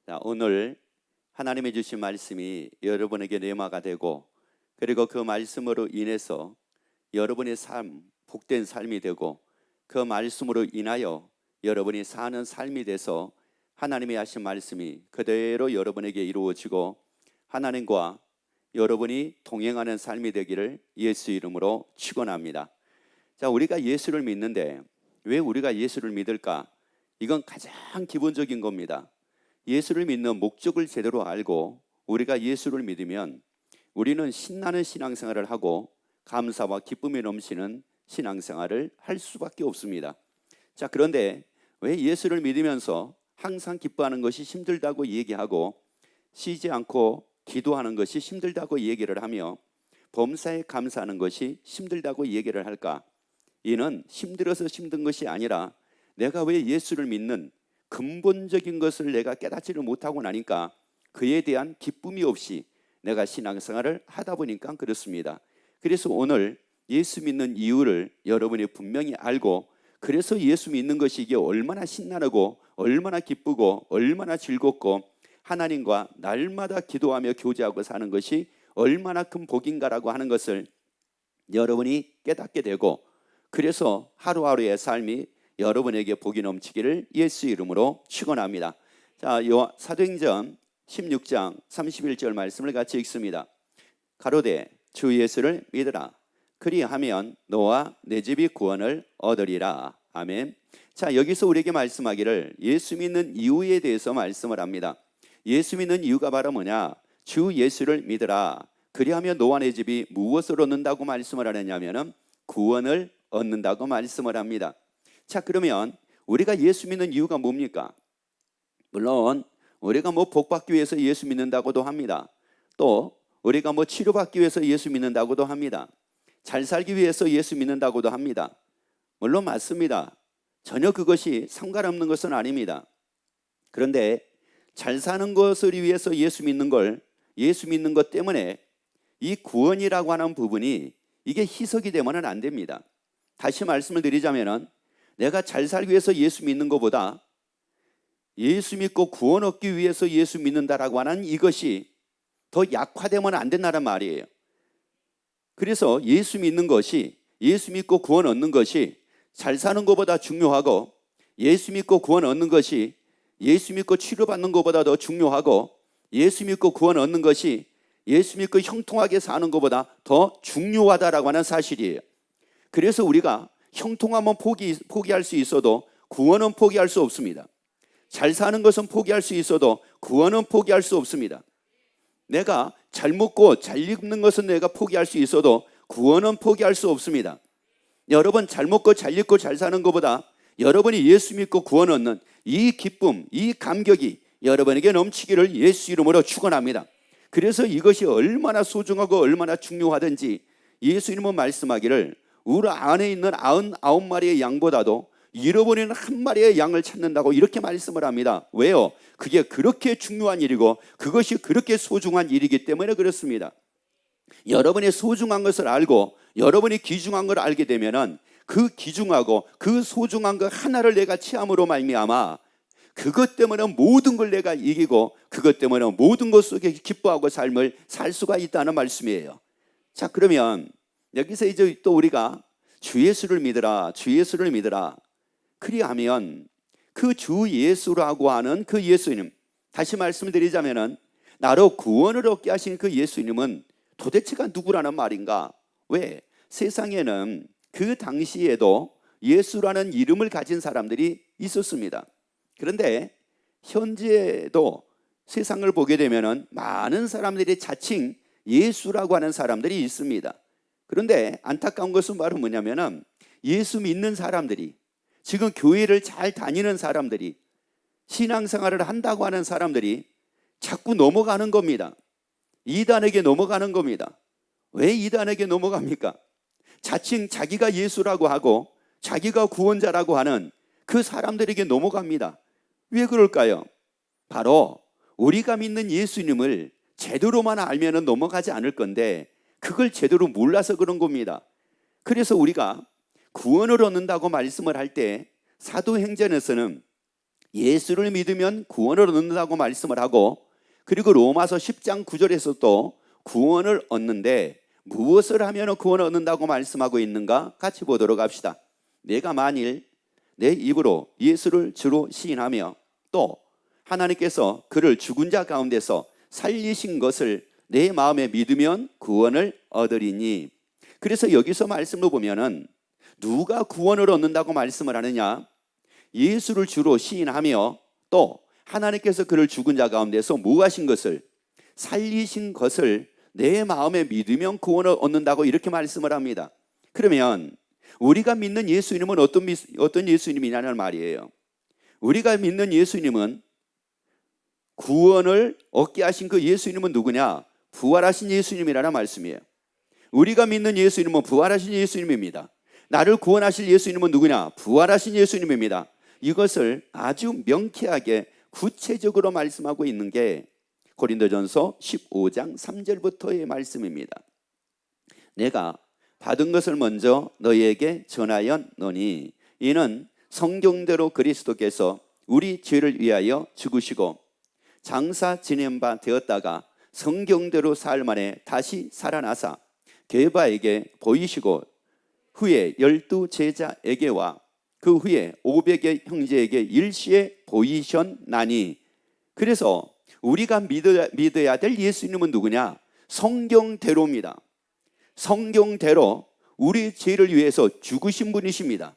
자, 오늘 하나님이 주신 말씀이 여러분에게 뇌마가 되고, 그리고 그 말씀으로 인해서 여러분의 삶, 복된 삶이 되고, 그 말씀으로 인하여 여러분이 사는 삶이 돼서 하나님이 하신 말씀이 그대로 여러분에게 이루어지고 하나님과 여러분이 동행하는 삶이 되기를 예수 이름으로 축원합니다. 자, 우리가 예수를 믿는데 왜 우리가 예수를 믿을까? 이건 가장 기본적인 겁니다. 예수를 믿는 목적을 제대로 알고 우리가 예수를 믿으면 우리는 신나는 신앙생활을 하고 감사와 기쁨이 넘치는 신앙생활을 할 수밖에 없습니다. 자, 그런데 왜 예수를 믿으면서 항상 기뻐하는 것이 힘들다고 얘기하고 쉬지 않고 기도하는 것이 힘들다고 얘기를 하며 범사에 감사하는 것이 힘들다고 얘기를 할까? 이는 힘들어서 힘든 것이 아니라 내가 왜 예수를 믿는 근본적인 것을 내가 깨닫지를 못하고 나니까 그에 대한 기쁨이 없이 내가 신앙생활을 하다 보니까 그렇습니다. 그래서 오늘 예수 믿는 이유를 여러분이 분명히 알고, 그래서 예수 믿는 것이 이게 얼마나 신나고 얼마나 기쁘고 얼마나 즐겁고 하나님과 날마다 기도하며 교제하고 사는 것이 얼마나 큰 복인가라고 하는 것을 여러분이 깨닫게 되고, 그래서 하루하루의 삶이 여러분에게 복이 넘치기를 예수 이름으로 축원합니다. 자, 사도행전 16장 31절 말씀을 같이 읽습니다. 가로되 주 예수를 믿으라. 그리하면 너와 내 집이 구원을 얻으리라. 아멘. 자, 여기서 우리에게 말씀하기를 예수 믿는 이유에 대해서 말씀을 합니다. 예수 믿는 이유가 바로 뭐냐? 주 예수를 믿으라. 그리하면 너와 내 집이 무엇을 얻는다고 말씀을 하느냐면은 구원을 얻는다고 말씀을 합니다. 자, 그러면 우리가 예수 믿는 이유가 뭡니까? 물론 우리가 복 받기 위해서 예수 믿는다고도 합니다. 또 우리가 치료받기 위해서 예수 믿는다고도 합니다. 잘 살기 위해서 예수 믿는다고도 합니다. 물론 맞습니다. 전혀 그것이 상관없는 것은 아닙니다. 그런데 잘 사는 것을 위해서 예수 믿는 것 때문에 이 구원이라고 하는 부분이 이게 희석이 되면은 안 됩니다. 다시 말씀을 드리자면은 내가 잘 살기 위해서 예수 믿는 것보다 예수 믿고 구원 얻기 위해서 예수 믿는다라고 하는 이것이 더 약화되면 안 된다는 말이에요. 그래서 예수 믿는 것이, 예수 믿고 구원 얻는 것이 잘 사는 것보다 중요하고, 예수 믿고 구원 얻는 것이 예수 믿고 치료받는 것보다 더 중요하고, 예수 믿고 구원 얻는 것이 예수 믿고 형통하게 사는 것보다 더 중요하다라고 하는 사실이에요. 그래서 우리가 형통함은 포기할 수 있어도 구원은 포기할 수 없습니다. 잘 사는 것은 포기할 수 있어도 구원은 포기할 수 없습니다. 내가 잘 먹고 잘 입는 것은 내가 포기할 수 있어도 구원은 포기할 수 없습니다. 여러분, 잘 먹고 잘 입고 잘 사는 것보다 여러분이 예수 믿고 구원 얻는 이 기쁨, 이 감격이 여러분에게 넘치기를 예수 이름으로 축원합니다. 그래서 이것이 얼마나 소중하고 얼마나 중요하든지 예수님은 말씀하기를 우리 안에 있는 99마리의 양보다도 잃어버리는 한 마리의 양을 찾는다고 이렇게 말씀을 합니다. 왜요? 그게 그렇게 중요한 일이고 그것이 그렇게 소중한 일이기 때문에 그렇습니다. 여러분의 소중한 것을 알고 여러분이 귀중한 걸 알게 되면은 그 귀중하고 그 소중한 것 하나를 내가 취함으로 말미암아 그것 때문에 모든 걸 내가 이기고 그것 때문에 모든 것 속에 기뻐하고 삶을 살 수가 있다는 말씀이에요. 자, 그러면 여기서 이제 또 우리가 주 예수를 믿으라, 주 예수를 믿으라. 그리하면 그 주 예수라고 하는 그 예수님, 다시 말씀을 드리자면은 나로 구원을 얻게 하신 그 예수님은 도대체가 누구라는 말인가? 왜? 세상에는 그 당시에도 예수라는 이름을 가진 사람들이 있었습니다. 그런데 현재도 세상을 보게 되면은 많은 사람들이 자칭 예수라고 하는 사람들이 있습니다. 그런데 안타까운 것은 바로 뭐냐면은 예수 믿는 사람들이, 지금 교회를 잘 다니는 사람들이, 신앙생활을 한다고 하는 사람들이 자꾸 넘어가는 겁니다. 이단에게 넘어가는 겁니다. 왜 이단에게 넘어갑니까? 자칭 자기가 예수라고 하고 자기가 구원자라고 하는 그 사람들에게 넘어갑니다. 왜 그럴까요? 바로 우리가 믿는 예수님을 제대로만 알면 넘어가지 않을 건데 그걸 제대로 몰라서 그런 겁니다. 그래서 우리가 구원을 얻는다고 말씀을 할 때 사도행전에서는 예수를 믿으면 구원을 얻는다고 말씀을 하고, 그리고 로마서 10장 9절에서 또 구원을 얻는데 무엇을 하면 구원을 얻는다고 말씀하고 있는가 같이 보도록 합시다. 내가 만일 내 입으로 예수를 주로 시인하며 또 하나님께서 그를 죽은 자 가운데서 살리신 것을 내 마음에 믿으면 구원을 얻으리니. 그래서 여기서 말씀을 보면은 누가 구원을 얻는다고 말씀을 하느냐? 예수를 주로 시인하며 또 하나님께서 그를 죽은 자 가운데서 무하신 것을, 살리신 것을 내 마음에 믿으면 구원을 얻는다고 이렇게 말씀을 합니다. 그러면 우리가 믿는 예수님은 어떤 예수님이냐는 말이에요. 우리가 믿는 예수님은, 구원을 얻게 하신 그 예수님은 누구냐? 부활하신 예수님이라는 말씀이에요. 우리가 믿는 예수님은 부활하신 예수님입니다. 나를 구원하실 예수님은 누구냐? 부활하신 예수님입니다. 이것을 아주 명쾌하게 구체적으로 말씀하고 있는 게 고린도전서 15장 3절부터의 말씀입니다. 내가 받은 것을 먼저 너희에게 전하였노니 이는 성경대로 그리스도께서 우리 죄를 위하여 죽으시고 장사 지낸 바 되었다가 성경대로 사흘 만에 다시 살아나사 게바에게 보이시고 후에 12 제자에게와 그 후에 500의 형제에게 일시에 보이셨나니. 그래서 우리가 믿어야 될 예수님은 누구냐? 성경대로입니다. 성경대로 우리 죄를 위해서 죽으신 분이십니다.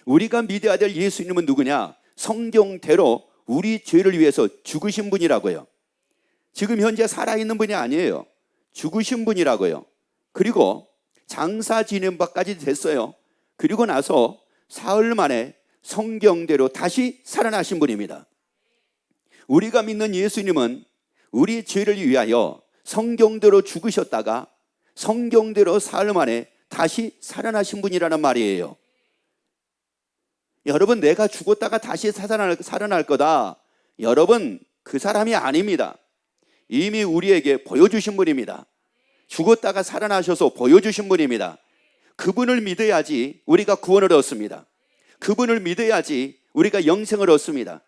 우리가 믿어야 될 예수님은 누구냐? 성경대로 우리 죄를 위해서 죽으신 분이라고요. 지금 현재 살아있는 분이 아니에요. 죽으신 분이라고요. 그리고 장사 지낸 바까지 됐어요. 그리고 나서 사흘 만에 성경대로 다시 살아나신 분입니다. 우리가 믿는 예수님은 우리 죄를 위하여 성경대로 죽으셨다가 성경대로 사흘 만에 다시 살아나신 분이라는 말이에요. 여러분, 내가 죽었다가 다시 살아날 거다. 여러분, 그 사람이 아닙니다. 이미 우리에게 보여주신 분입니다. 죽었다가 살아나셔서 보여주신 분입니다. 그분을 믿어야지 우리가 구원을 얻습니다. 그분을 믿어야지 우리가 영생을 얻습니다.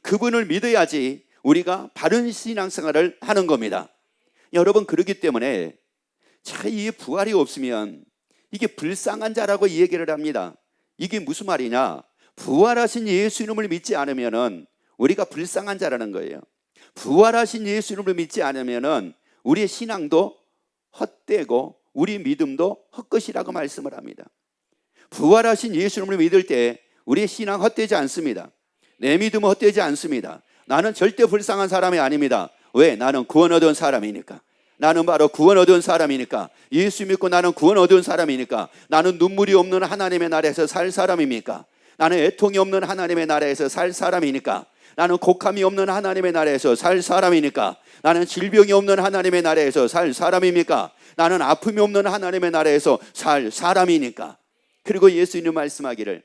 그분을 믿어야지 우리가 바른 신앙생활을 하는 겁니다. 여러분, 그렇기 때문에 이 부활이 없으면 이게 불쌍한 자라고 이 얘기를 합니다. 이게 무슨 말이냐? 부활하신 예수님을 믿지 않으면 우리가 불쌍한 자라는 거예요. 부활하신 예수님을 믿지 않으면 우리의 신앙도 헛되고 우리 믿음도 헛것이라고 말씀을 합니다. 부활하신 예수님을 믿을 때 우리의 신앙 헛되지 않습니다. 내 믿음은 헛되지 않습니다. 나는 절대 불쌍한 사람이 아닙니다. 왜? 나는 구원 얻은 사람이니까. 나는 바로 구원 얻은 사람이니까. 예수 믿고 나는 구원 얻은 사람이니까. 나는 눈물이 없는 하나님의 나라에서 살 사람입니까? 나는 애통이 없는 하나님의 나라에서 살 사람이니까. 나는 곡함이 없는 하나님의 나라에서 살 사람이니까. 나는 질병이 없는 하나님의 나라에서 살 사람입니까? 나는 아픔이 없는 하나님의 나라에서 살 사람이니까. 그리고 예수님이 말씀하기를,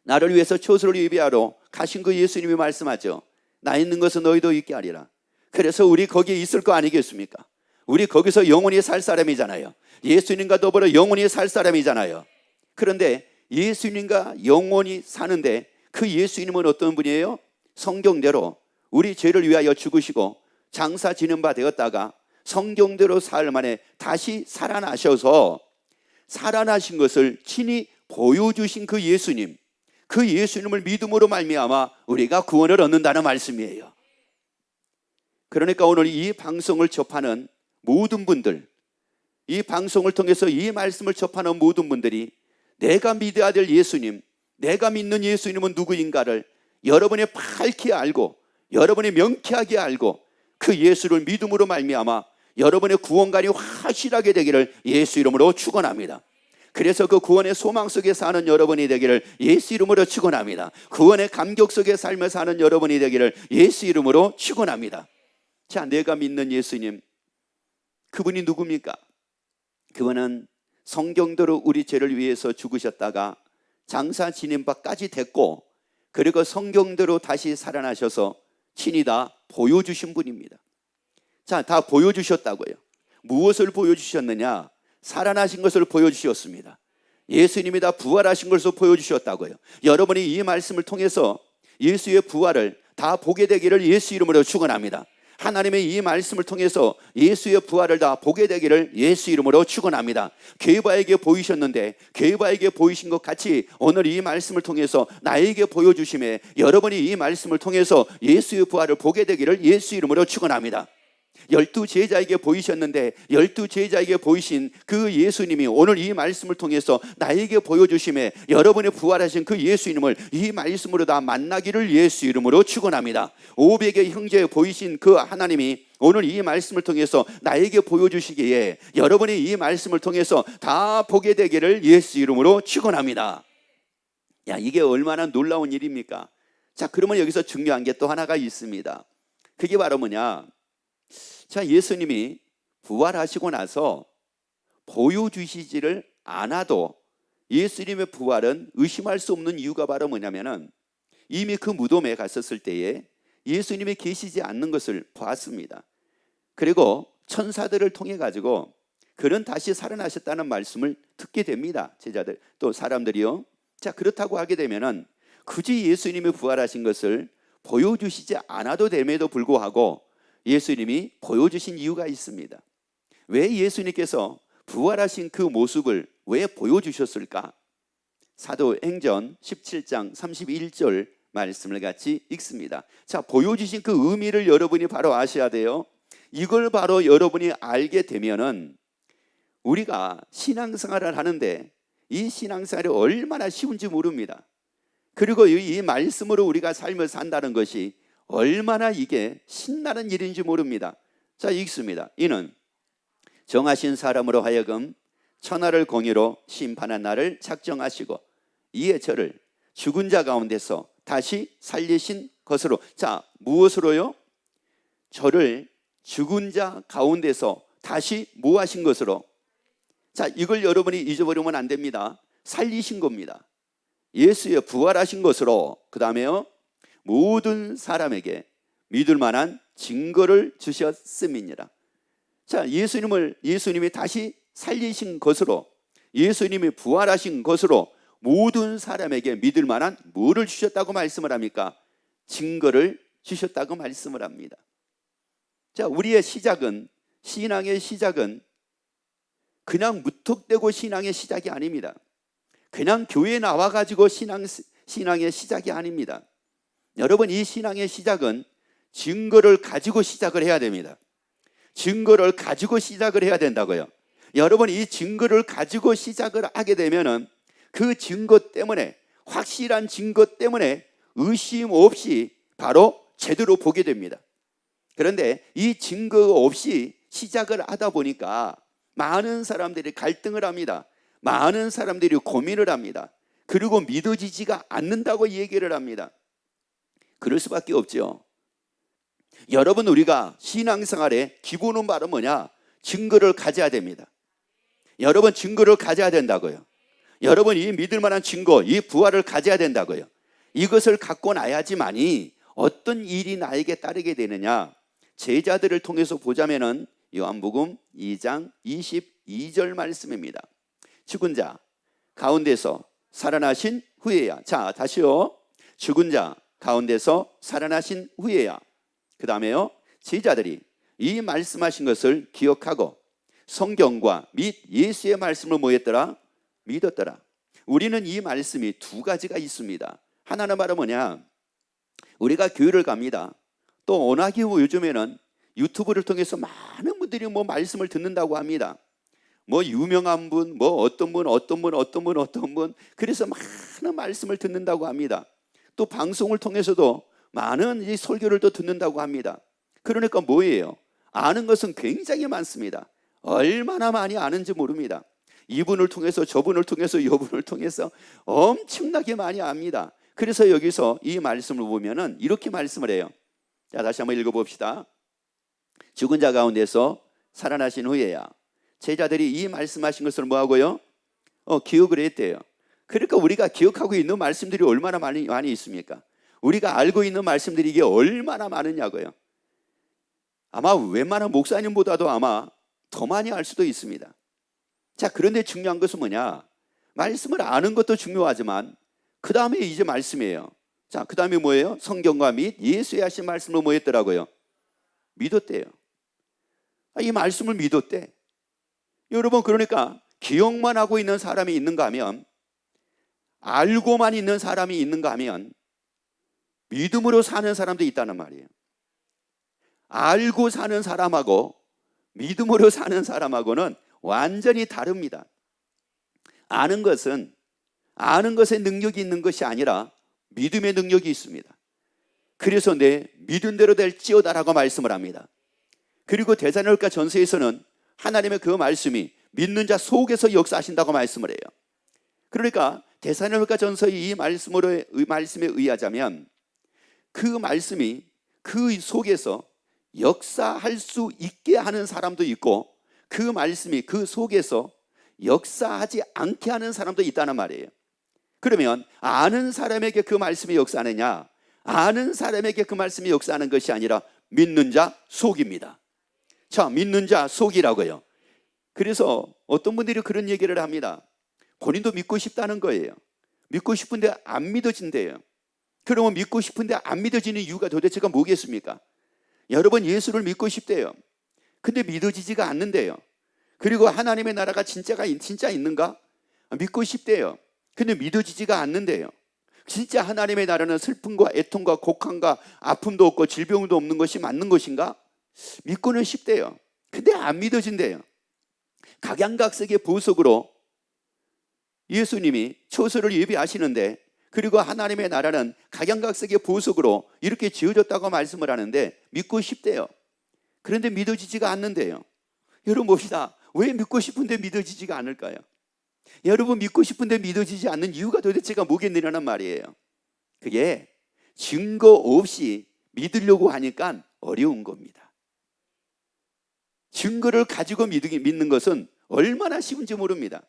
나를 위해서 초소를 예비하러 가신 그 예수님이 말씀하죠. 나 있는 것은 너희도 있게 하리라. 그래서 우리 거기에 있을 거 아니겠습니까? 우리 거기서 영원히 살 사람이잖아요. 예수님과 더불어 영원히 살 사람이잖아요. 그런데 예수님과 영원히 사는데 그 예수님은 어떤 분이에요? 성경대로 우리 죄를 위하여 죽으시고 장사 지낸 바 되었다가 성경대로 사흘 만에 다시 살아나셔서 살아나신 것을 친히 보여주신 그 예수님, 그 예수님을 믿음으로 말미암아 우리가 구원을 얻는다는 말씀이에요. 그러니까 오늘 이 방송을 접하는 모든 분들, 이 방송을 통해서 이 말씀을 접하는 모든 분들이 내가 믿어야 될 예수님, 내가 믿는 예수님은 누구인가를 여러분이 밝히 알고 여러분이 명쾌하게 알고 그 예수를 믿음으로 말미암아 여러분의 구원관이 확실하게 되기를 예수 이름으로 축원합니다. 그래서 그 구원의 소망 속에 사는 여러분이 되기를 예수 이름으로 축원합니다. 구원의 감격 속에 살며 사는 여러분이 되기를 예수 이름으로 축원합니다. 자, 내가 믿는 예수님, 그분이 누굽니까? 그분은 성경대로 우리 죄를 위해서 죽으셨다가 장사 지낸 바까지 됐고, 그리고 성경대로 다시 살아나셔서 친히 다 보여주신 분입니다. 자, 다 보여주셨다고요. 무엇을 보여주셨느냐? 살아나신 것을 보여주셨습니다. 예수님이 다 부활하신 것을 보여주셨다고요. 여러분이 이 말씀을 통해서 예수의 부활을 다 보게 되기를 예수 이름으로 축원합니다. 하나님의 이 말씀을 통해서 예수의 부활을 다 보게 되기를 예수 이름으로 축원합니다. 게바에게 보이셨는데 게바에게 보이신 것 같이 오늘 이 말씀을 통해서 나에게 보여주심에 여러분이 이 말씀을 통해서 예수의 부활을 보게 되기를 예수 이름으로 축원합니다. 12제자에게 보이셨는데 12제자에게 보이신 그 예수님이 오늘 이 말씀을 통해서 나에게 보여주심에 여러분의 부활하신 그 예수님을 이 말씀으로 다 만나기를 예수 이름으로 축원합니다. 500의 형제에 보이신 그 하나님이 오늘 이 말씀을 통해서 나에게 보여주시기에 여러분이 이 말씀을 통해서 다 보게 되기를 예수 이름으로 축원합니다. 야, 이게 얼마나 놀라운 일입니까? 자, 그러면 여기서 중요한 게 또 하나가 있습니다. 그게 바로 뭐냐? 자, 예수님이 부활하시고 나서 보여주시지를 않아도 예수님의 부활은 의심할 수 없는 이유가 바로 뭐냐면은 이미 그 무덤에 갔었을 때에 예수님이 계시지 않는 것을 봤습니다. 그리고 천사들을 통해 가지고 그는 다시 살아나셨다는 말씀을 듣게 됩니다. 제자들 또 사람들이요. 자, 그렇다고 하게 되면은 굳이 예수님이 부활하신 것을 보여주시지 않아도 됨에도 불구하고 예수님이 보여주신 이유가 있습니다. 왜 예수님께서 부활하신 그 모습을 왜 보여주셨을까? 사도행전 17장 31절 말씀을 같이 읽습니다. 자, 보여주신 그 의미를 여러분이 바로 아셔야 돼요. 이걸 바로 여러분이 알게 되면은 우리가 신앙생활을 하는데 이 신앙생활이 얼마나 쉬운지 모릅니다. 그리고 이 말씀으로 우리가 삶을 산다는 것이 얼마나 이게 신나는 일인지 모릅니다. 자, 읽습니다. 이는 정하신 사람으로 하여금 천하를 공의로 심판한 날을 작정하시고 이에 저를 죽은 자 가운데서 다시 살리신 것으로. 자, 무엇으로요? 저를 죽은 자 가운데서 다시 뭐 하신 것으로? 자, 이걸 여러분이 잊어버리면 안 됩니다. 살리신 겁니다. 예수의 부활하신 것으로. 그 다음에요, 모든 사람에게 믿을 만한 증거를 주셨음이니라. 자, 예수님이 다시 살리신 것으로, 예수님이 부활하신 것으로 모든 사람에게 믿을 만한 뭐를 주셨다고 말씀을 합니까? 증거를 주셨다고 말씀을 합니다. 자, 우리의 시작은, 신앙의 시작은 그냥 무턱대고 신앙의 시작이 아닙니다. 그냥 교회에 나와가지고 신앙의 시작이 아닙니다. 여러분, 이 신앙의 시작은 증거를 가지고 시작을 해야 됩니다. 증거를 가지고 시작을 해야 된다고요. 여러분, 이 증거를 가지고 시작을 하게 되면은 그 증거 때문에, 확실한 증거 때문에 의심 없이 바로 제대로 보게 됩니다. 그런데 이 증거 없이 시작을 하다 보니까 많은 사람들이 갈등을 합니다. 많은 사람들이 고민을 합니다. 그리고 믿어지지가 않는다고 얘기를 합니다. 그럴 수밖에 없죠. 여러분, 우리가 신앙생활의 기본은 바로 뭐냐? 증거를 가져야 됩니다. 여러분, 증거를 가져야 된다고요. 여러분, 이 믿을 만한 증거, 이 부활을 가져야 된다고요. 이것을 갖고 나야지만이 어떤 일이 나에게 따르게 되느냐? 제자들을 통해서 보자면은 요한복음 2장 22절 말씀입니다. 죽은 자 가운데서 살아나신 후에야. 자, 다시요. 죽은 자 가운데서 살아나신 후에야. 그 다음에요, 제자들이 이 말씀하신 것을 기억하고 성경과 및 예수의 말씀을 뭐 했더라? 믿었더라. 우리는 이 말씀이 두 가지가 있습니다. 하나는 바로 뭐냐? 우리가 교회를 갑니다. 또 워낙에 요즘에는 유튜브를 통해서 많은 분들이 뭐 말씀을 듣는다고 합니다. 뭐 유명한 분, 뭐 어떤 분, 그래서 많은 말씀을 듣는다고 합니다. 또 방송을 통해서도 많은 이 설교를 또 듣는다고 합니다. 그러니까 뭐예요? 아는 것은 굉장히 많습니다. 얼마나 많이 아는지 모릅니다. 이분을 통해서 저분을 통해서 여분을 통해서 엄청나게 많이 압니다. 그래서 여기서 이 말씀을 보면은 이렇게 말씀을 해요. 자, 다시 한번 읽어봅시다. 죽은 자 가운데서 살아나신 후에야. 제자들이 이 말씀하신 것을 뭐하고요? 기억을 했대요. 그러니까 우리가 기억하고 있는 말씀들이 얼마나 많이 있습니까? 우리가 알고 있는 말씀들이 이게 얼마나 많으냐고요. 아마 웬만한 목사님보다도 아마 더 많이 알 수도 있습니다. 자, 그런데 중요한 것은 뭐냐? 말씀을 아는 것도 중요하지만 그 다음에 이제 말씀이에요. 자, 그 다음에 뭐예요? 성경과 및 예수의 하신 말씀으로 뭐 했더라고요? 믿었대요. 이 말씀을 믿었대. 여러분, 그러니까 기억만 하고 있는 사람이 있는가 하면, 알고만 있는 사람이 있는가 하면 믿음으로 사는 사람도 있다는 말이에요. 알고 사는 사람하고 믿음으로 사는 사람하고는 완전히 다릅니다. 아는 것은 아는 것에 능력이 있는 것이 아니라 믿음의 능력이 있습니다. 그래서 내 믿은 대로 될지어다라고 말씀을 합니다. 그리고 데살로니가 전서에서는 하나님의 그 말씀이 믿는 자 속에서 역사하신다고 말씀을 해요. 그러니까 데살로니가 전서의 이 말씀에 의하자면 그 말씀이 그 속에서 역사할 수 있게 하는 사람도 있고, 그 말씀이 그 속에서 역사하지 않게 하는 사람도 있다는 말이에요. 그러면 아는 사람에게 그 말씀이 역사하느냐, 아는 사람에게 그 말씀이 역사하는 것이 아니라 믿는 자 속입니다. 자, 믿는 자 속이라고요. 그래서 어떤 분들이 그런 얘기를 합니다. 본인도 믿고 싶다는 거예요. 믿고 싶은데 안 믿어진대요. 그러면 믿고 싶은데 안 믿어지는 이유가 도대체가 뭐겠습니까? 여러분, 예수를 믿고 싶대요. 근데 믿어지지가 않는데요. 그리고 하나님의 나라가 진짜 있는가? 믿고 싶대요. 근데 믿어지지가 않는데요. 진짜 하나님의 나라는 슬픔과 애통과 곡한과 아픔도 없고 질병도 없는 것이 맞는 것인가? 믿고는 싶대요. 근데 안 믿어진대요. 각양각색의 보석으로 예수님이 초소를 예비하시는데, 그리고 하나님의 나라는 각양각색의 보석으로 이렇게 지어졌다고 말씀을 하는데 믿고 싶대요. 그런데 믿어지지가 않는데요. 여러분 봅시다. 왜 믿고 싶은데 믿어지지가 않을까요? 여러분, 믿고 싶은데 믿어지지 않는 이유가 도대체가 뭐겠느냐는 말이에요. 그게 증거 없이 믿으려고 하니까 어려운 겁니다. 증거를 가지고 믿는 것은 얼마나 쉬운지 모릅니다.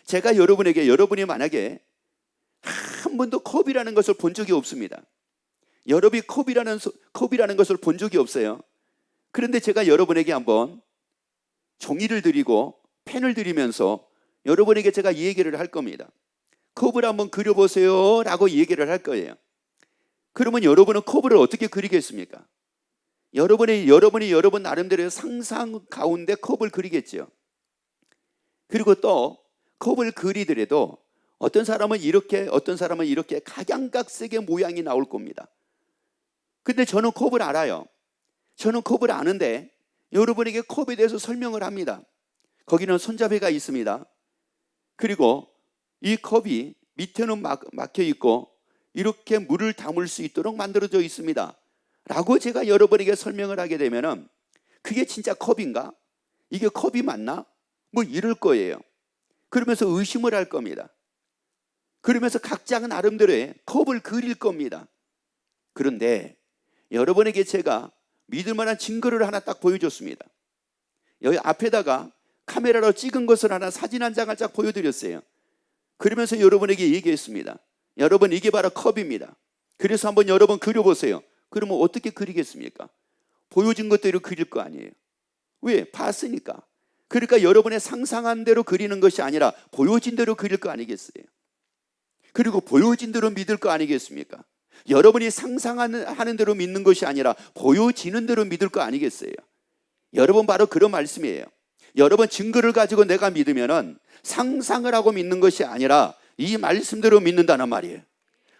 제가 여러분이 만약에 한 번도 컵이라는 것을 본 적이 없습니다. 여러분이 컵이라는 것을 본 적이 없어요. 그런데 제가 여러분에게 한번 종이를 드리고 펜을 드리면서 여러분에게 제가 이 얘기를 할 겁니다. 컵을 한번 그려보세요 라고 얘기를 할 거예요. 그러면 여러분은 컵을 어떻게 그리겠습니까? 여러분이 여러분 나름대로의 상상 가운데 컵을 그리겠죠. 그리고 또 컵을 그리더라도 어떤 사람은 이렇게, 어떤 사람은 이렇게 각양각색의 모양이 나올 겁니다. 근데 저는 컵을 알아요. 저는 컵을 아는데 여러분에게 컵에 대해서 설명을 합니다. 거기는 손잡이가 있습니다. 그리고 이 컵이 밑에는 막혀 있고 이렇게 물을 담을 수 있도록 만들어져 있습니다 라고 제가 여러분에게 설명을 하게 되면 그게 진짜 컵인가? 이게 컵이 맞나? 뭐 이럴 거예요. 그러면서 의심을 할 겁니다. 그러면서 각자 나름대로의 컵을 그릴 겁니다. 그런데 여러분에게 제가 믿을 만한 증거를 하나 딱 보여줬습니다. 여기 앞에다가 카메라로 찍은 것을 하나, 사진 한 장을 딱 보여드렸어요. 그러면서 여러분에게 얘기했습니다. 여러분, 이게 바로 컵입니다. 그래서 한번 여러분 그려보세요. 그러면 어떻게 그리겠습니까? 보여진 것대로 그릴 거 아니에요. 왜? 봤으니까. 그러니까 여러분의 상상한 대로 그리는 것이 아니라 보여진 대로 그릴 거 아니겠어요? 그리고 보여진 대로 믿을 거 아니겠습니까? 여러분이 상상하는 대로 믿는 것이 아니라 보여지는 대로 믿을 거 아니겠어요? 여러분, 바로 그런 말씀이에요. 여러분, 증거를 가지고 내가 믿으면은 상상을 하고 믿는 것이 아니라 이 말씀대로 믿는다는 말이에요.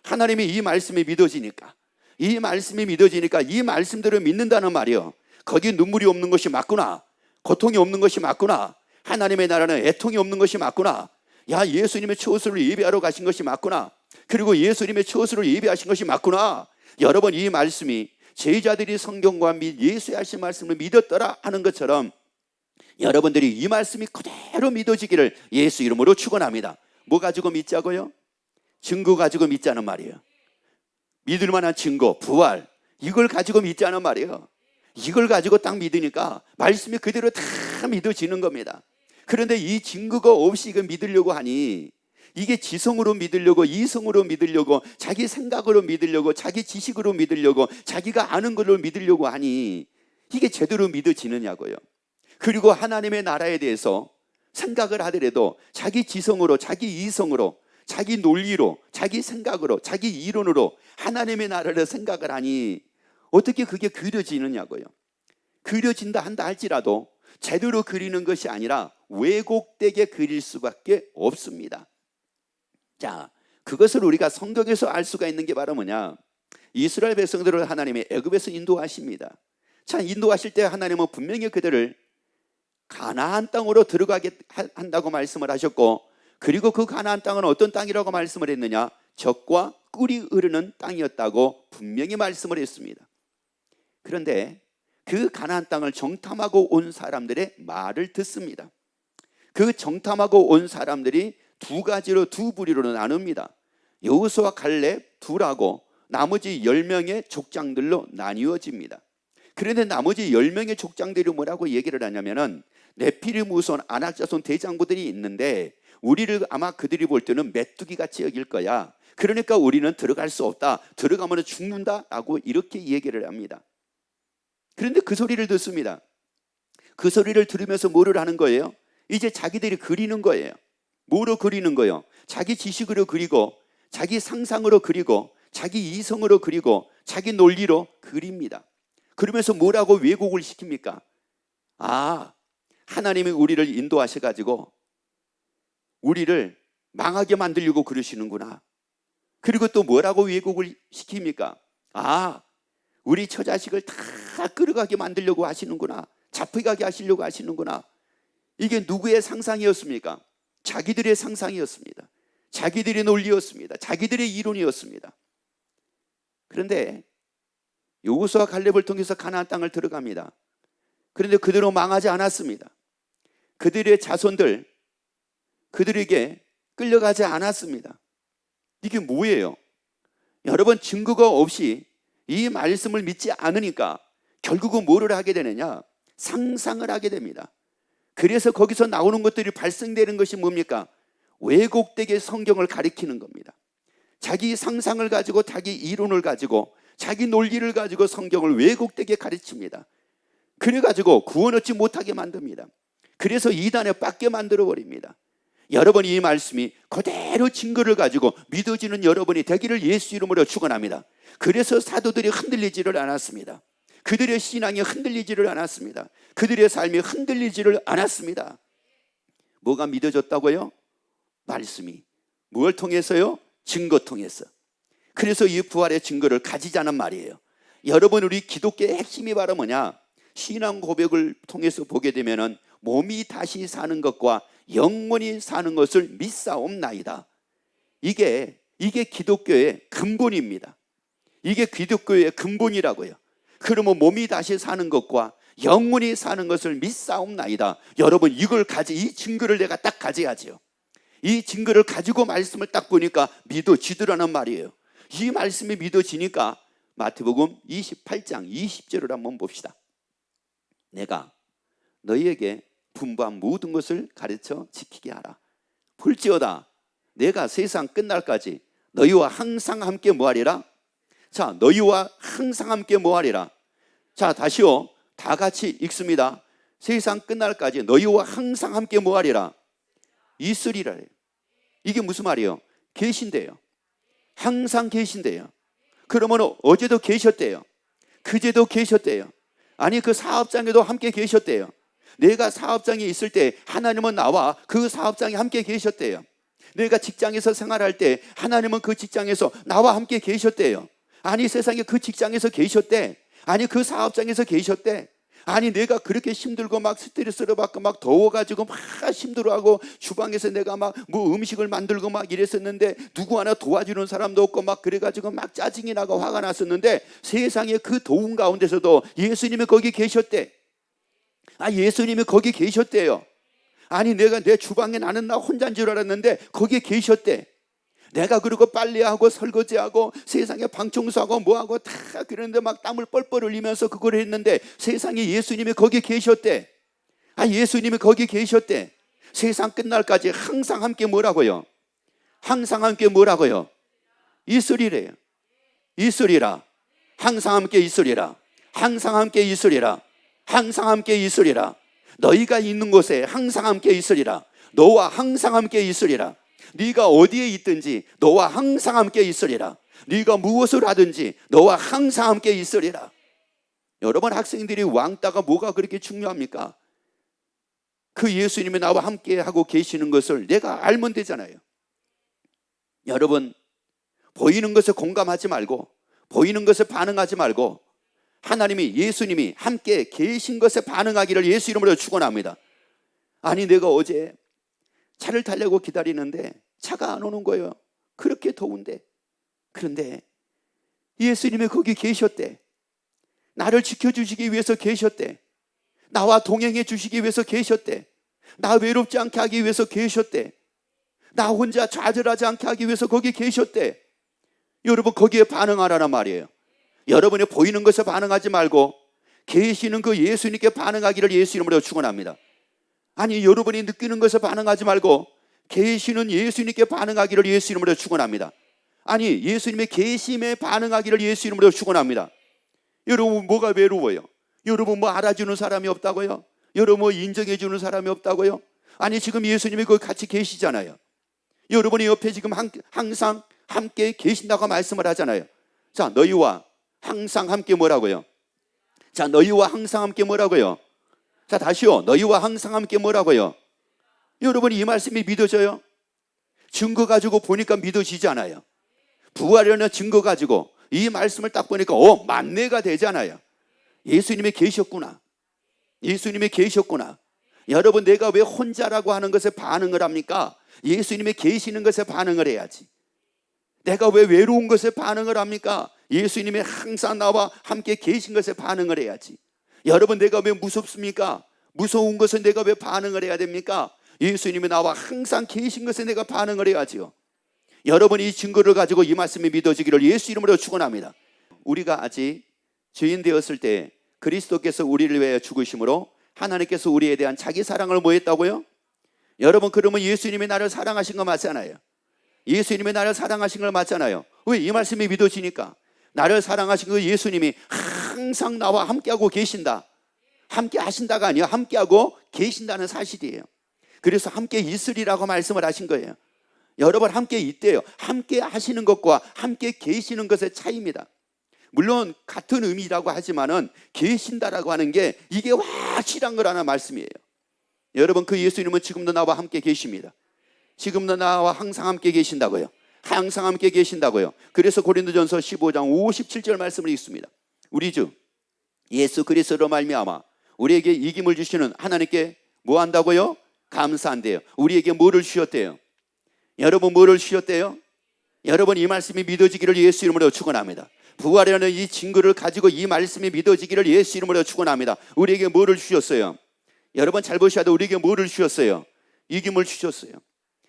하나님이 이 말씀이 믿어지니까 이 말씀대로 믿는다는 말이에요. 거기 눈물이 없는 것이 맞구나. 고통이 없는 것이 맞구나. 하나님의 나라는 애통이 없는 것이 맞구나. 야, 예수님의 초소를 예배하러 가신 것이 맞구나. 그리고 예수님의 초소를 예배하신 것이 맞구나. 여러분, 이 말씀이 제자들이 성경과 및 예수의 하신 말씀을 믿었더라 하는 것처럼 여러분들이 이 말씀이 그대로 믿어지기를 예수 이름으로 축원합니다. 뭐 가지고 믿자고요? 증거 가지고 믿자는 말이에요. 믿을 만한 증거, 부활, 이걸 가지고 믿자는 말이에요. 이걸 가지고 딱 믿으니까 말씀이 그대로 다 믿어지는 겁니다. 그런데 이 증거가 없이 이걸 믿으려고 하니, 이게 지성으로 믿으려고, 이성으로 믿으려고, 자기 생각으로 믿으려고, 자기 지식으로 믿으려고, 자기가 아는 걸로 믿으려고 하니 이게 제대로 믿어지느냐고요. 그리고 하나님의 나라에 대해서 생각을 하더라도 자기 지성으로, 자기 이성으로, 자기 논리로, 자기 생각으로, 자기 이론으로 하나님의 나라를 생각을 하니 어떻게 그게 그려지느냐고요. 그려진다 한다 할지라도 제대로 그리는 것이 아니라 왜곡되게 그릴 수밖에 없습니다. 자, 그것을 우리가 성경에서 알 수가 있는 게 바로 뭐냐? 이스라엘 백성들을 하나님이 애굽에서 인도하십니다. 자, 인도하실 때 하나님은 분명히 그들을 가나안 땅으로 들어가게 한다고 말씀을 하셨고, 그리고 그 가나안 땅은 어떤 땅이라고 말씀을 했느냐? 젖과 꿀이 흐르는 땅이었다고 분명히 말씀을 했습니다. 그런데 그 가나안 땅을 정탐하고 온 사람들의 말을 듣습니다. 그 정탐하고 온 사람들이 두 가지로, 두 부류로 나눕니다. 여호수아 갈렙 둘하고 나머지 10명의 족장들로 나뉘어집니다. 그런데 나머지 10명의 족장들이 뭐라고 얘기를 하냐면은 네피림 후손 아낙 자손 대장부들이 있는데 우리를 아마 그들이 볼 때는 메뚜기 같이 여길 거야. 그러니까 우리는 들어갈 수 없다. 들어가면 죽는다라고 이렇게 얘기를 합니다. 그런데 그 소리를 듣습니다. 그 소리를 들으면서 뭐를 하는 거예요? 이제 자기들이 그리는 거예요. 뭐로 그리는 거예요? 자기 지식으로 그리고, 자기 상상으로 그리고, 자기 이성으로 그리고, 자기 논리로 그립니다. 그러면서 뭐라고 왜곡을 시킵니까? 아, 하나님이 우리를 인도하셔가지고 우리를 망하게 만들려고 그러시는구나. 그리고 또 뭐라고 왜곡을 시킵니까? 아, 우리 처자식을 다 끌어가게 만들려고 하시는구나. 잡혀가게 하시려고 하시는구나. 이게 누구의 상상이었습니까? 자기들의 상상이었습니다. 자기들의 논리였습니다. 자기들의 이론이었습니다. 그런데 여호수아 갈렙을 통해서 가나안 땅을 들어갑니다. 그런데 그대로 망하지 않았습니다. 그들의 자손들, 그들에게 끌려가지 않았습니다. 이게 뭐예요? 여러분, 증거가 없이 이 말씀을 믿지 않으니까 결국은 뭐를 하게 되느냐? 상상을 하게 됩니다. 그래서 거기서 나오는 것들이 발생되는 것이 뭡니까? 왜곡되게 성경을 가리키는 겁니다. 자기 상상을 가지고, 자기 이론을 가지고, 자기 논리를 가지고 성경을 왜곡되게 가르칩니다. 그래가지고 구원 얻지 못하게 만듭니다. 그래서 이단에 빠게 만들어버립니다. 여러분, 이 말씀이 그대로 증거를 가지고 믿어지는 여러분이 되기를 예수 이름으로 축원합니다. 그래서 사도들이 흔들리지를 않았습니다. 그들의 신앙이 흔들리지를 않았습니다. 그들의 삶이 흔들리지를 않았습니다. 뭐가 믿어졌다고요? 말씀이. 뭘 통해서요? 증거 통해서. 그래서 이 부활의 증거를 가지자는 말이에요. 여러분, 우리 기독교의 핵심이 바로 뭐냐? 신앙 고백을 통해서 보게 되면은 몸이 다시 사는 것과 영원히 사는 것을 믿사옵나이다. 이게 기독교의 근본입니다. 이게 기독교의 근본이라고요. 그러면 몸이 다시 사는 것과 영원히 사는 것을 믿사옵나이다. 여러분, 이 증거를 내가 딱 가져야지요. 이 증거를 가지고 말씀을 딱 보니까 믿어지더라는 말이에요. 이 말씀이 믿어지니까 마태복음 28장 20절을 한번 봅시다. 내가 너희에게 분부한 모든 것을 가르쳐 지키게 하라. 볼지어다 내가 세상 끝날까지 너희와 항상 함께 뭐하리라? 자, 너희와 항상 함께 뭐하리라? 자, 다시요. 다 같이 읽습니다. 세상 끝날까지 너희와 항상 함께 뭐하리라? 있으리라. 이게 무슨 말이에요? 계신대요. 항상 계신대요. 그러면 어제도 계셨대요. 그제도 계셨대요. 아니, 그 사업장에도 함께 계셨대요. 내가 사업장에 있을 때 하나님은 나와 그 사업장에 함께 계셨대요. 내가 직장에서 생활할 때 하나님은 그 직장에서 나와 함께 계셨대요. 아니, 세상에 그 직장에서 계셨대. 아니, 그 사업장에서 계셨대. 아니, 내가 그렇게 힘들고 막 스트레스를 받고 막 더워가지고 막 힘들어하고 주방에서 내가 막 뭐 음식을 만들고 막 이랬었는데 누구 하나 도와주는 사람도 없고 막 그래가지고 막 짜증이 나고 화가 났었는데 세상에 그 더운 가운데서도 예수님이 거기 계셨대. 아, 예수님이 거기 계셨대요. 아니, 내가 내 주방에 나는 나 혼자인 줄 알았는데 거기에 계셨대. 내가 그리고 빨래하고 설거지하고 세상에 방청소하고 뭐하고 다 그러는데 막 땀을 뻘뻘 흘리면서 그걸 했는데 세상에 예수님이 거기 계셨대. 아, 예수님이 거기 계셨대. 세상 끝날까지 항상 함께 뭐라고요? 항상 함께 뭐라고요? 있으리래요. 있으리라. 항상 함께 있으리라. 항상 함께 있으리라. 항상 함께 있으리라. 너희가 있는 곳에 항상 함께 있으리라. 너와 항상 함께 있으리라. 네가 어디에 있든지 너와 항상 함께 있으리라. 네가 무엇을 하든지 너와 항상 함께 있으리라. 여러분, 학생들이 왕따가 뭐가 그렇게 중요합니까? 그 예수님이 나와 함께 하고 계시는 것을 내가 알면 되잖아요. 여러분, 보이는 것에 공감하지 말고, 보이는 것에 반응하지 말고, 하나님이, 예수님이 함께 계신 것에 반응하기를 예수 이름으로 축원합니다. 아니, 내가 어제 차를 타려고 기다리는데 차가 안 오는 거예요. 그렇게 더운데. 그런데 예수님이 거기 계셨대. 나를 지켜주시기 위해서 계셨대. 나와 동행해 주시기 위해서 계셨대. 나 외롭지 않게 하기 위해서 계셨대. 나 혼자 좌절하지 않게 하기 위해서 거기 계셨대. 여러분, 거기에 반응하라는 말이에요. 여러분이 보이는 것에 반응하지 말고 계시는 그 예수님께 반응하기를 예수 이름으로 축원합니다. 아니, 여러분이 느끼는 것에 반응하지 말고 계시는 예수님께 반응하기를 예수 이름으로 축원합니다. 아니, 예수님의 계심에 반응하기를 예수 이름으로 축원합니다. 여러분, 뭐가 외로워요? 여러분, 뭐 알아주는 사람이 없다고요? 여러분, 뭐 인정해 주는 사람이 없다고요? 아니, 지금 예수님이 거기 같이 계시잖아요. 여러분이 옆에 지금 항상 함께 계신다고 말씀을 하잖아요. 자, 너희와 항상 함께 뭐라고요? 자, 너희와 항상 함께 뭐라고요? 자, 다시요. 너희와 항상 함께 뭐라고요? 여러분, 이 말씀이 믿어져요? 증거 가지고 보니까 믿어지잖아요. 부활이라는 증거 가지고 이 말씀을 딱 보니까 만뇌가 되잖아요. 예수님이 계셨구나. 예수님이 계셨구나. 여러분, 내가 왜 혼자라고 하는 것에 반응을 합니까? 예수님이 계시는 것에 반응을 해야지. 내가 왜 외로운 것에 반응을 합니까? 예수님이 항상 나와 함께 계신 것에 반응을 해야지. 여러분, 내가 왜 무섭습니까? 무서운 것에 내가 왜 반응을 해야 됩니까? 예수님이 나와 항상 계신 것에 내가 반응을 해야지요. 여러분이 이 증거를 가지고 이 말씀이 믿어지기를 예수 이름으로 축원합니다. 우리가 아직 죄인 되었을 때 그리스도께서 우리를 위하여 죽으심으로 하나님께서 우리에 대한 자기 사랑을 뭐 했다고요? 여러분, 그러면 예수님이 나를 사랑하신 거 맞잖아요. 예수님이 나를 사랑하신 걸 맞잖아요. 왜? 이 말씀이 믿어지니까. 나를 사랑하신 그 예수님이 항상 나와 함께하고 계신다. 함께 하신다가 아니라 함께하고 계신다는 사실이에요. 그래서 함께 있으리라고 말씀을 하신 거예요. 여러분, 함께 있대요. 함께 하시는 것과 함께 계시는 것의 차이입니다. 물론 같은 의미라고 하지만은 계신다라고 하는 게 이게 확실한 거라는 말씀이에요. 여러분, 그 예수님은 지금도 나와 함께 계십니다. 지금도 나와 항상 함께 계신다고요. 항상 함께 계신다고요. 그래서 고린도전서 15장 57절 말씀을 읽습니다. 우리 주 예수 그리스도로 말미암아 우리에게 이김을 주시는 하나님께 뭐 한다고요? 감사한대요. 우리에게 뭐를 주셨대요? 여러분, 뭐를 주셨대요? 여러분, 이 말씀이 믿어지기를 예수 이름으로 축원합니다. 부활이라는 이 증거를 가지고 이 말씀이 믿어지기를 예수 이름으로 축원합니다. 우리에게 뭐를 주셨어요? 여러분, 잘 보셔야 돼요. 우리에게 뭐를 주셨어요? 이김을 주셨어요.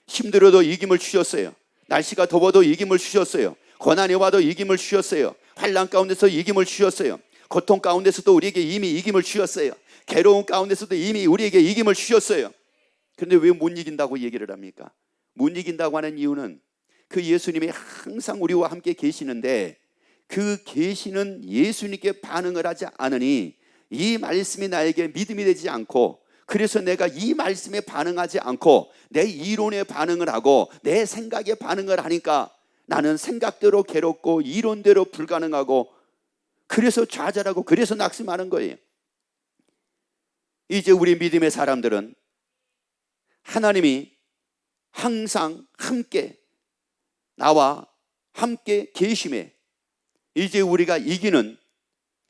힘들어도 이김을 주셨어요. 날씨가 더워도 이김을 주셨어요. 고난이 와도 이김을 주셨어요. 환난 가운데서 이김을 주셨어요. 고통 가운데서도 우리에게 이미 이김을 주셨어요. 괴로운 가운데서도 이미 우리에게 이김을 주셨어요. 그런데 왜 못 이긴다고 얘기를 합니까? 못 이긴다고 하는 이유는 그 예수님이 항상 우리와 함께 계시는데 그 계시는 예수님께 반응을 하지 않으니 이 말씀이 나에게 믿음이 되지 않고, 그래서 내가 이 말씀에 반응하지 않고 내 이론에 반응을 하고 내 생각에 반응을 하니까 나는 생각대로 괴롭고 이론대로 불가능하고 그래서 좌절하고 그래서 낙심하는 거예요. 이제 우리 믿음의 사람들은 하나님이 항상 함께 나와 함께 계심에 이제 우리가 이김을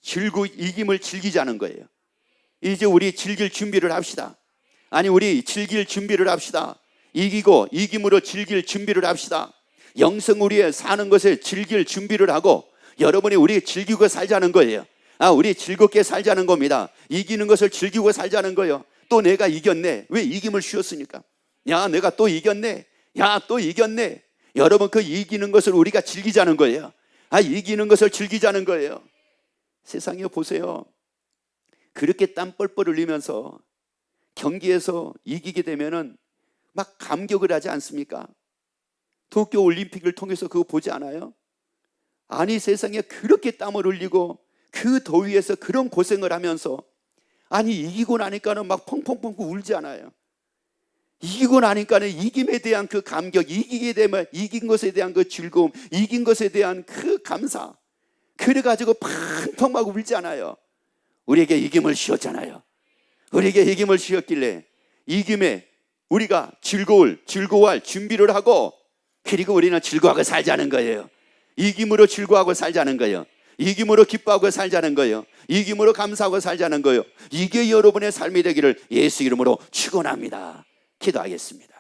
즐기자는 거예요. 이제 우리 즐길 준비를 합시다. 아니, 우리 즐길 준비를 합시다. 이김으로 즐길 준비를 합시다. 영성 우리의 사는 것을 즐길 준비를 하고 여러분이 우리 즐기고 살자는 거예요. 우리 즐겁게 살자는 겁니다. 이기는 것을 즐기고 살자는 거예요. 또 내가 이겼네. 왜? 이김을 주었으니까. 야, 내가 또 이겼네. 야, 또 이겼네. 여러분, 그 이기는 것을 우리가 즐기자는 거예요. 이기는 것을 즐기자는 거예요. 세상에 보세요. 그렇게 땀 뻘뻘 흘리면서 경기에서 이기게 되면은 막 감격을 하지 않습니까? 도쿄 올림픽을 통해서 그거 보지 않아요? 아니, 세상에 그렇게 땀을 흘리고 그 더위에서 그런 고생을 하면서 이기고 나니까는 막 펑펑펑 울지 않아요? 이기고 나니까는 이김에 대한 그 감격, 이기게 되면 이긴 것에 대한 그 즐거움, 이긴 것에 대한 그 감사, 그래가지고 팡팡 막 울지 않아요. 우리에게 이김을 주셨잖아요. 우리에게 이김을 주셨길래 이김에 우리가 즐거워할 준비를 하고, 그리고 우리는 즐거워하고 살자는 거예요. 이김으로 즐거워하고 살자는 거예요. 이김으로 기뻐하고 살자는 거예요. 이김으로 감사하고 살자는 거예요. 이게 여러분의 삶이 되기를 예수 이름으로 축원합니다. 기도하겠습니다.